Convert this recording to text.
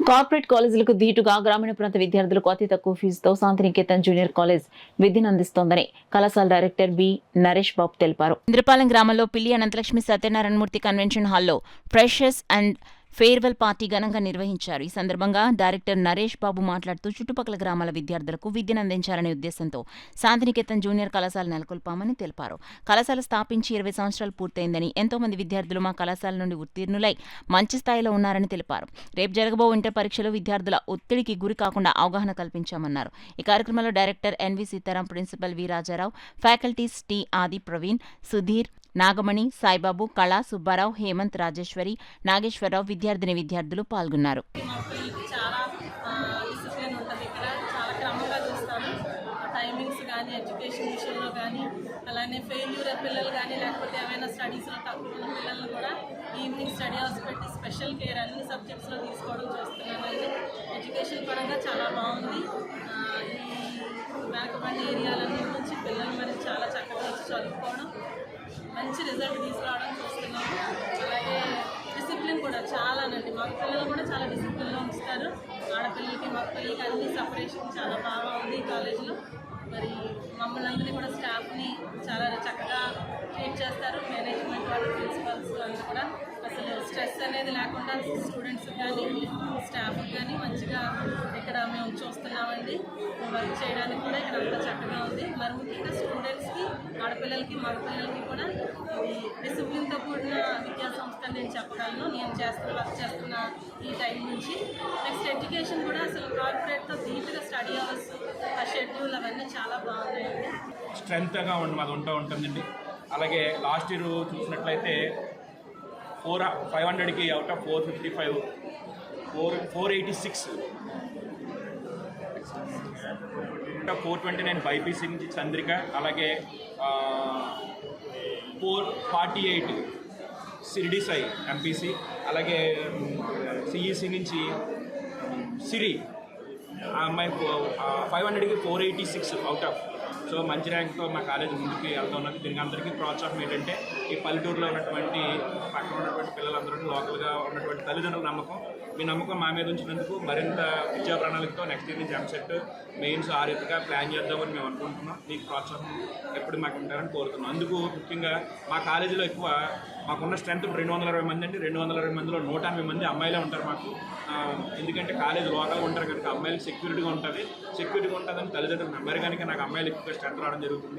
Corporate కాలేజీలకు ధీటుగా గ్రామీణ ప్రాంత విద్యార్థులకు అతి తక్కువ ఫీజుతో శాంతినికేతన్ జూనియర్ కాలేజ్ విద్యను అందిస్తోందని కళాశాల డైరెక్టర్ బి నరేష్ బాబు తెలిపారు. ఇంద్రపాలెం గ్రామంలో పిల్లి అనంతలక్ష్మి సత్యనారాయణమూర్తి కన్వెన్షన్ హాల్లో ఫ్రెషర్స్ అండ్ ఫేర్వెల్ పార్టీ ఘనంగా నిర్వహించారు. ఈ సందర్భంగా డైరెక్టర్ నరేష్ బాబు మాట్లాడుతూ చుట్టుపక్కల గ్రామాల విద్యార్థులకు విద్యను అందించాలనే ఉద్దేశంతో శాంతినికేతన్ జూనియర్ కళాశాల నెలకొల్పామని తెలిపారు. కళాశాల స్థాపించి 20 సంవత్సరాలు పూర్తయిందని, ఎంతో మంది విద్యార్థులు మా కళాశాల నుండి ఉత్తీర్ణులై మంచి స్థాయిలో ఉన్నారని తెలిపారు. రేపు జరగబో ఇంటర్ పరీక్షలు విద్యార్థుల ఒత్తిడికి గురి కాకుండా అవగాహన కల్పించామన్నారు. ఈ కార్యక్రమంలో director N V Sitaram, principal V Rajarao, faculties T Adi Praveen, Sudheer, Nagamani, Saibaba, కళా, సుబ్బారావు, హేమంత్, రాజేశ్వరి, నాగేశ్వరరావు, విద్యార్థిని విద్యార్థులు పాల్గొన్నారు. టైమింగ్స్ కానీ, ఎడ్యుకేషన్ విషయంలో కానీ, అలానే ఫెయిల్యూర్ పిల్లలు కానీ, లేకపోతే ఏమైనా స్టడీస్లో తక్కువ ఉన్న పిల్లలను కూడా ఈవినింగ్ స్టడీ అవర్స్ పెట్టి స్పెషల్ కేర్ అన్ని సబ్జెక్ట్స్లో తీసుకోవడం చూస్తున్నానండి. ఎడ్యుకేషన్ పరంగా చాలా బాగుంది. ఈ వెనకబడిన ఏరియాలన్నీ నుంచి పిల్లలు మరి చాలా చక్కగా వచ్చి చదువుకోవడం, మంచి రిజల్ట్ తీసుకురావడం చూస్తున్నాము. అలాగే డిసిప్లిన్ కూడా చాలానండి. మగ పిల్లలు కూడా చాలా డిసిప్లిన్లో ఉంచుతారు. ఆడపిల్లలకి మగ పిల్లలకి అన్ని సపరేషన్ చాలా బాగా ఉంది ఈ కాలేజీలో. మరి మమ్మల్ని అందరినీ కూడా స్టాఫ్ని చాలా చక్కగా ట్రీట్ చేస్తారు. మేనేజ్మెంట్ వాళ్ళు, ప్రిన్సిపల్స్ అందరూ కూడా అసలు స్ట్రెస్ అనేది లేకుండా స్టూడెంట్స్కి కానీ స్టాఫ్కి కానీ మంచిగా ఇక్కడ మేము చూస్తున్నామండి. వర్క్ చేయడానికి కూడా ఇక్కడ అంతా చక్కగా ఉంది. మరి ముఖ్యంగా స్టూడెంట్స్కి, ఆడపిల్లలకి, మగపిల్లలకి కూడా డిసిప్లిన్తో కూడిన విద్యా సంస్థ నేను చెప్పగలను. నేను వర్క్ చేస్తున్న ఈ టైం నుంచి. నెక్స్ట్ ఎడ్యుకేషన్ కూడా అసలు కార్పొరేట్తో ధీటుగా స్టడీ అవర్స్, ఆ షెడ్యూల్ అవన్నీ చాలా బాగున్నాయండి. స్ట్రెంత్గా మాది ఉంటుందండి. అలాగే లాస్ట్ ఇయర్ చూసినట్లయితే 500కి అవుట్ ఆఫ్ 455 486 429 బైపీసీ నుంచి చంద్రిక, అలాగే 448 సిరిడి సాయి ఎంపీసీ, అలాగే సిఈసి నుంచి సిరి ఆ అమ్మాయి 500కి 486 అవుట్ ఆఫ్. సో మంచి ర్యాంక్తో మా కాలేజ్ ముందుకు వెళ్తూ ఉన్నది. దీనికి అందరికీ ప్రోత్సాహం ఏంటంటే ఈ పల్లెటూరులో ఉన్నటువంటి పక్కన ఉన్నటువంటి పిల్లలందరూ, లోకల్గా ఉన్నటువంటి తల్లిదండ్రుల నమ్మకం, మీ నమ్మకం మా మీద ఉంచినందుకు మరింత విద్యా ప్రణాళికతో నెక్స్ట్ ఇయర్ నుంచి ఎంసెట్ మెయిన్స్ ఆ రీతిగా ప్లాన్ చేద్దామని మేము అనుకుంటున్నాం. మీకు ప్రోత్సాహం ఎప్పుడు మాకు ఉంటారని కోరుతున్నాం. అందుకు ముఖ్యంగా మా కాలేజీలో ఎక్కువ మాకున్న స్ట్రెంత్ 220 మంది అండి. 220 మందిలో 180 మంది అమ్మాయిలే ఉంటారు మాకు. ఎందుకంటే కాలేజ్ లోకల్గా ఉంటారు కనుక అమ్మాయిలకు సెక్యూరిటీగా ఉంటుందని తల్లిదండ్రులు నమ్మరు కనుక నాకు అమ్మాయిలు ఎక్కువ స్ట్రెంత్ రావడం జరుగుతుంది.